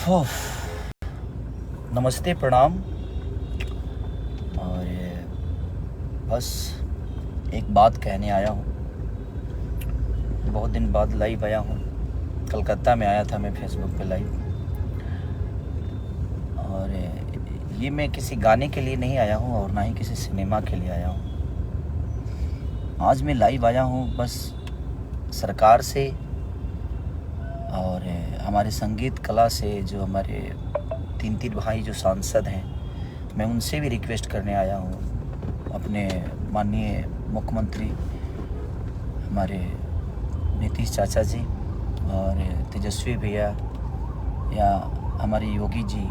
उफ, नमस्ते, प्रणाम। और बस एक बात कहने आया हूँ। बहुत दिन बाद लाइव आया हूँ। कलकत्ता में आया था मैं फेसबुक पे लाइव। और ये मैं किसी गाने के लिए नहीं आया हूँ और ना ही किसी सिनेमा के लिए आया हूँ। आज मैं लाइव आया हूँ बस सरकार से और हमारे संगीत कला से, जो हमारे तीन भाई जो सांसद हैं, मैं उनसे भी रिक्वेस्ट करने आया हूँ। अपने माननीय मुख्यमंत्री हमारे नीतीश चाचा जी और तेजस्वी भैया या हमारे योगी जी,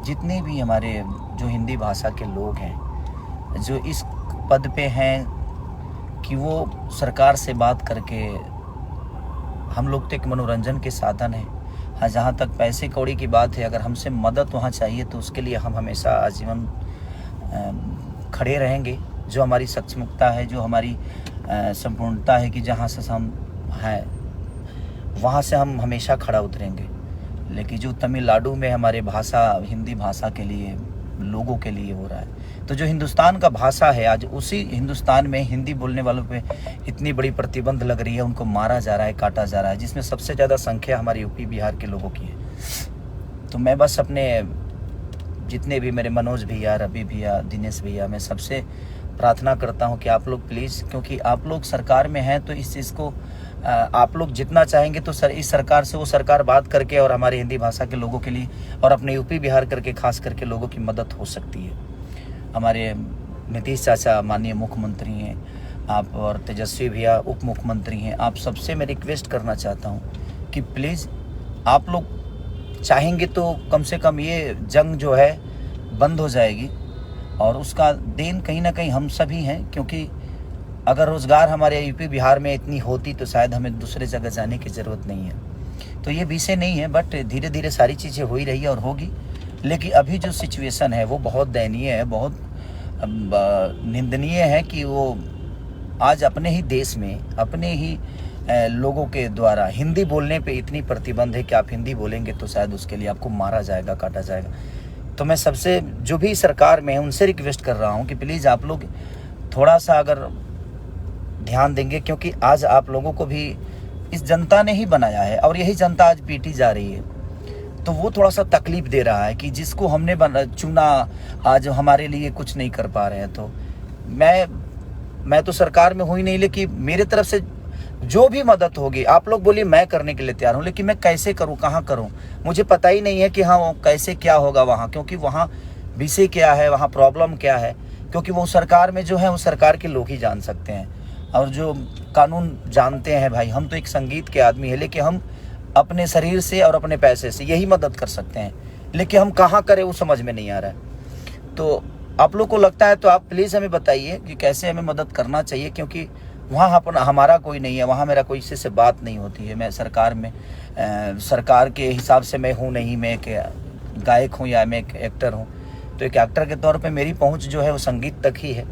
जितने भी हमारे जो हिंदी भाषा के लोग हैं, जो इस पद पे हैं कि वो सरकार से बात करके, हम लोग तो एक मनोरंजन के साधन है। हाँ, जहाँ तक पैसे कौड़ी की बात है, अगर हमसे मदद वहाँ चाहिए तो उसके लिए हम हमेशा आजीवन खड़े रहेंगे। जो हमारी सक्षमता है, जो हमारी संपूर्णता है कि जहाँ से हम हैं वहाँ से हम हमेशा खड़ा उतरेंगे। लेकिन जो तमिलनाडु में हमारे भाषा, हिंदी भाषा के लिए, लोगों के लिए हो रहा है, तो जो हिंदुस्तान का भाषा है, आज उसी हिंदुस्तान में हिंदी बोलने वालों पे इतनी बड़ी प्रतिबंध लग रही है, उनको मारा जा रहा है, काटा जा रहा है, जिसमें सबसे ज़्यादा संख्या हमारे यूपी बिहार के लोगों की है। तो मैं बस अपने जितने भी मेरे मनोज भैया, रवि भैया, दिनेश भैया, मैं सबसे प्रार्थना करता हूँ कि आप लोग प्लीज़, क्योंकि आप लोग सरकार में हैं, तो इस चीज़ को आप लोग जितना चाहेंगे तो इस सरकार से वो सरकार बात करके और हमारे हिंदी भाषा के लोगों के लिए और अपने यूपी बिहार करके खास करके लोगों की मदद हो सकती है। हमारे नीतीश चाचा माननीय मुख्यमंत्री हैं आप, और तेजस्वी भैया उप मुख्यमंत्री हैं। आप सबसे मैं रिक्वेस्ट करना चाहता हूँ कि प्लीज़ आप लोग चाहेंगे तो कम से कम ये जंग जो है बंद हो जाएगी, और उसका देन कहीं ना कहीं हम सभी हैं। क्योंकि अगर रोज़गार हमारे यूपी बिहार में इतनी होती तो शायद हमें दूसरे जगह जाने की ज़रूरत नहीं है। तो ये विषय नहीं है, बट धीरे धीरे सारी चीज़ें हो ही रही है और होगी। लेकिन अभी जो सिचुएशन है वो बहुत दयनीय है, बहुत निंदनीय है कि वो आज अपने ही देश में, अपने ही लोगों के द्वारा हिंदी बोलने पे इतनी प्रतिबंध है कि आप हिंदी बोलेंगे तो शायद उसके लिए आपको मारा जाएगा, काटा जाएगा। तो मैं सबसे, जो भी सरकार में है, उनसे रिक्वेस्ट कर रहा हूँ कि प्लीज़ आप लोग थोड़ा सा अगर ध्यान देंगे, क्योंकि आज आप लोगों को भी इस जनता ने ही बनाया है और यही जनता आज पीटी जा रही है। तो वो थोड़ा सा तकलीफ दे रहा है कि जिसको हमने चुना आज हमारे लिए कुछ नहीं कर पा रहे हैं। तो मैं तो सरकार में हुई नहीं, लेकिन मेरे तरफ से जो भी मदद होगी, आप लोग बोलिए, मैं करने के लिए तैयार हूँ। लेकिन मैं कैसे करूँ, कहाँ करूँ, मुझे पता ही नहीं है कि हाँ कैसे क्या होगा वहाँ, क्योंकि वहाँ विषय क्या है, वहाँ प्रॉब्लम क्या है। क्योंकि वो सरकार में जो है वो सरकार के लोग ही जान सकते हैं, और जो कानून जानते हैं भाई। हम तो एक संगीत के आदमी हैं, लेकिन हम अपने शरीर से और अपने पैसे से यही मदद कर सकते हैं, लेकिन हम कहाँ करें वो समझ में नहीं आ रहा है। तो आप लोग को लगता है तो आप प्लीज़ हमें बताइए कि कैसे हमें मदद करना चाहिए, क्योंकि वहाँ हमारा कोई नहीं है, वहाँ मेरा कोई से बात नहीं होती है। मैं सरकार में सरकार के हिसाब से मैं हूँ नहीं, मैं एक गायक हूँ या मैं एक एक्टर हूँ। तो एक एक्टर के तौर पे मेरी पहुँच जो है वो संगीत तक ही है।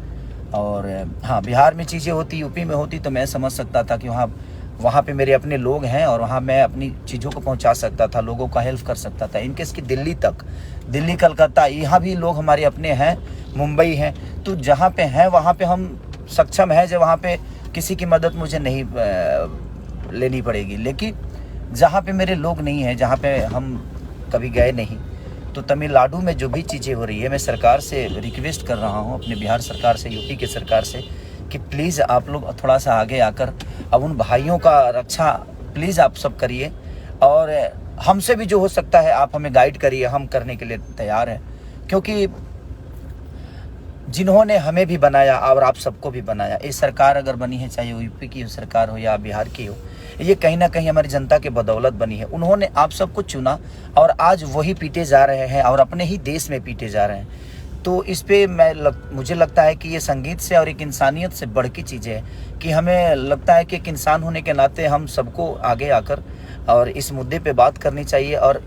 और हाँ, बिहार में चीज़ें होती, यूपी में होती तो मैं समझ सकता था कि वहाँ पे मेरे अपने लोग हैं और वहाँ मैं अपनी चीज़ों को पहुँचा सकता था, लोगों का हेल्प कर सकता था। इनकेस की दिल्ली तक, दिल्ली, कलकत्ता, यहाँ भी लोग हमारे अपने हैं, मुंबई हैं। तो जहाँ पे हैं वहाँ पे हम सक्षम हैं, जो वहाँ पे किसी की मदद मुझे नहीं लेनी पड़ेगी। लेकिन जहाँ पे मेरे लोग नहीं हैं, जहाँ पे हम कभी गए नहीं, तो तमिलनाडु में जो भी चीज़ें हो रही है, मैं सरकार से रिक्वेस्ट कर रहा हूँ, अपने बिहार सरकार से, यूपी के सरकार से, कि प्लीज़ आप लोग थोड़ा सा आगे आकर अब उन भाइयों का रक्षा प्लीज़ आप सब करिए। और हमसे भी जो हो सकता है आप हमें गाइड करिए, हम करने के लिए तैयार हैं। क्योंकि जिन्होंने हमें भी बनाया और आप सबको भी बनाया, ये सरकार अगर बनी है, चाहे यूपी की सरकार हो या बिहार की हो, ये कहीं ना कहीं हमारी जनता के बदौलत बनी है। उन्होंने आप सबको चुना और आज वही पीटे जा रहे हैं और अपने ही देश में पीटे जा रहे हैं। तो इस पे मुझे लगता है कि ये संगीत से और एक इंसानियत से बढ़ की चीज़ें हैं कि हमें लगता है कि एक इंसान होने के नाते हम सबको आगे आकर और इस मुद्दे पे बात करनी चाहिए, और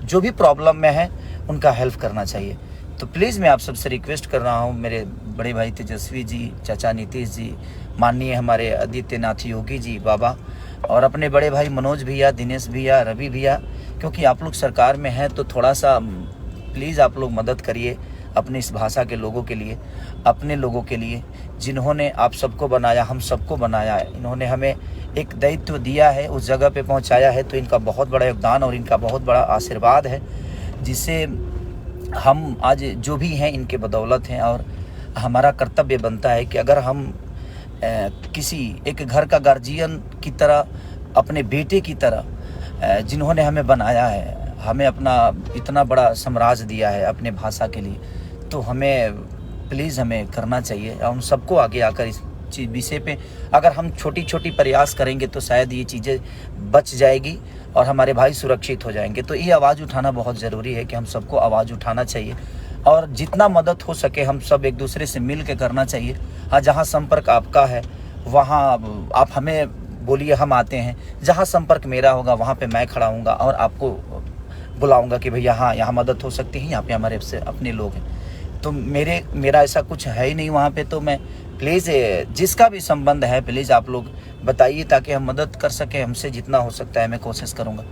जो भी प्रॉब्लम में है उनका हेल्प करना चाहिए। तो प्लीज़ मैं आप सबसे रिक्वेस्ट कर रहा हूँ, मेरे बड़े भाई तेजस्वी जी, चाचा नीतीश जी, माननीय हमारे आदित्यनाथ योगी जी बाबा, और अपने बड़े भाई मनोज भैया, दिनेश भैया, रवि भैया, क्योंकि आप लोग सरकार में हैं तो थोड़ा सा प्लीज़ आप लोग मदद करिए अपनी इस भाषा के लोगों के लिए, अपने लोगों के लिए, जिन्होंने आप सबको बनाया, हम सबको बनाया है। इन्होंने हमें एक दायित्व दिया है, उस जगह पे पहुंचाया है, तो इनका बहुत बड़ा योगदान और इनका बहुत बड़ा आशीर्वाद है, जिससे हम आज जो भी हैं इनके बदौलत हैं। और हमारा कर्तव्य बनता है कि अगर हम किसी एक घर का गार्जियन की तरह, अपने बेटे की तरह, जिन्होंने हमें बनाया है, हमें अपना इतना बड़ा साम्राज्य दिया है अपने भाषा के लिए, तो हमें प्लीज़ हमें करना चाहिए। और उन सबको आगे आकर इस विषय पे अगर हम छोटी छोटी प्रयास करेंगे तो शायद ये चीज़ें बच जाएगी और हमारे भाई सुरक्षित हो जाएंगे। तो ये आवाज़ उठाना बहुत ज़रूरी है कि हम सबको आवाज़ उठाना चाहिए और जितना मदद हो सके हम सब एक दूसरे से मिल के करना चाहिए। हाँ, जहाँ संपर्क आपका है वहाँ आप हमें बोलिए, हम आते हैं। जहाँ संपर्क मेरा होगा वहाँ पे मैं खड़ा हूँगा और आपको बुलाऊँगा कि भैया हाँ, यहाँ मदद हो सकती है, यहाँ पे हमारे से अपने लोग हैं। तो मेरा ऐसा कुछ है ही नहीं वहाँ पे। तो मैं प्लीज़ जिसका भी संबंध है प्लीज़ आप लोग बताइए ताकि हम मदद कर सकें। हमसे जितना हो सकता है मैं कोशिश करूँगा।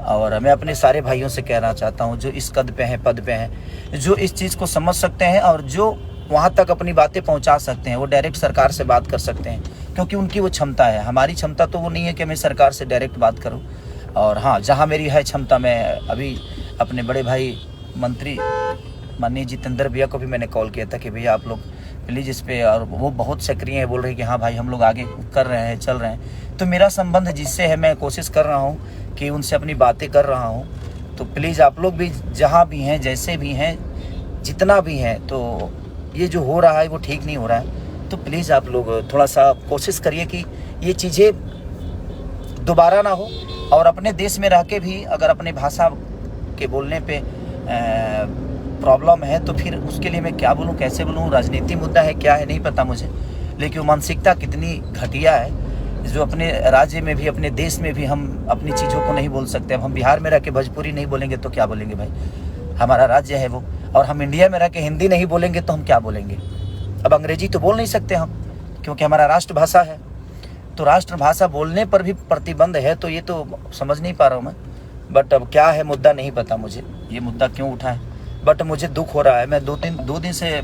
और मैं अपने सारे भाइयों से कहना चाहता हूँ जो इस कद पे हैं, पद पे हैं, जो इस चीज़ को समझ सकते हैं और जो वहाँ तक अपनी बातें पहुँचा सकते हैं, वो डायरेक्ट सरकार से बात कर सकते हैं, क्योंकि उनकी वो क्षमता है। हमारी क्षमता तो वो नहीं है कि मैं सरकार से डायरेक्ट बात करूँ। और हाँ, जहाँ मेरी है क्षमता, मैं अभी अपने बड़े भाई मंत्री माननीय जितेंद्र भैया को भी मैंने कॉल किया था कि भैया आप लोग प्लीज़ इस पे, और वो बहुत सक्रिय है, बोल रहे हैं कि हाँ भाई हम लोग आगे कर रहे हैं, चल रहे हैं। तो मेरा संबंध जिससे है मैं कोशिश कर रहा हूँ कि उनसे अपनी बातें कर रहा हूँ। तो प्लीज़ आप लोग भी जहाँ भी हैं, जैसे भी हैं, जितना भी हैं, तो ये जो हो रहा है वो ठीक नहीं हो रहा है। तो प्लीज़ आप लोग थोड़ा सा कोशिश करिए कि ये चीज़ें दोबारा ना हो। और अपने देश में रह के भी अगर अपने भाषा के बोलने पे प्रॉब्लम है तो फिर उसके लिए मैं क्या बोलूँ, कैसे बोलूँ, राजनीति मुद्दा है क्या है नहीं पता मुझे, लेकिन वो मानसिकता कितनी घटिया है जो अपने राज्य में भी, अपने देश में भी हम अपनी चीज़ों को नहीं बोल सकते। अब हम बिहार में रह के भोजपुरी नहीं बोलेंगे तो क्या बोलेंगे भाई, हमारा राज्य है वो। और हम इंडिया में रह के हिंदी नहीं बोलेंगे तो हम क्या बोलेंगे। अब अंग्रेजी तो बोल नहीं सकते हम, क्योंकि हमारा राष्ट्रभाषा है। तो राष्ट्रभाषा बोलने पर भी प्रतिबंध है, तो ये तो समझ नहीं पा रहा हूँ मैं। बट अब क्या है मुद्दा नहीं पता मुझे, ये मुद्दा क्यों उठा है, बट मुझे दुख हो रहा है। मैं दो दिन से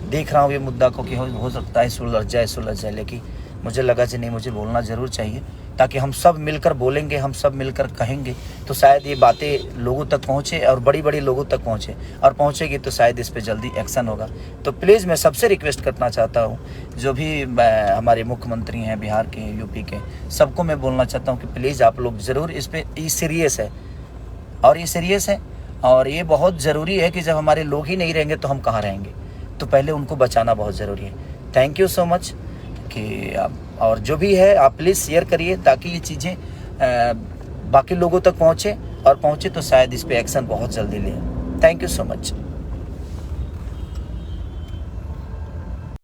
देख रहा हूँ ये मुद्दा को कि हो सकता है सुलझ जाए, लेकिन मुझे लगा कि नहीं, मुझे बोलना ज़रूर चाहिए, ताकि हम सब मिलकर बोलेंगे, हम सब मिलकर कहेंगे तो शायद ये बातें लोगों तक पहुँचे और बड़ी लोगों तक पहुँचे, और पहुँचेगी तो शायद इस पर जल्दी एक्शन होगा। तो प्लीज़ मैं सबसे रिक्वेस्ट करना चाहता हूँ, जो भी हमारे मुख्यमंत्री हैं बिहार के, यूपी के, सबको मैं बोलना चाहता हूँ कि प्लीज़ आप लोग ज़रूर इस पर, ये सीरियस है और ये सीरियस है और ये बहुत ज़रूरी है कि जब हमारे लोग ही नहीं रहेंगे तो हम कहाँ रहेंगे। तो पहले उनको बचाना बहुत ज़रूरी है। थैंक यू सो मच कि आप, और जो भी है आप प्लीज़ शेयर करिए ताकि ये चीज़ें बाकी लोगों तक पहुँचे, और पहुँचे तो शायद इस पे एक्शन बहुत जल्दी ले। Thank you so much.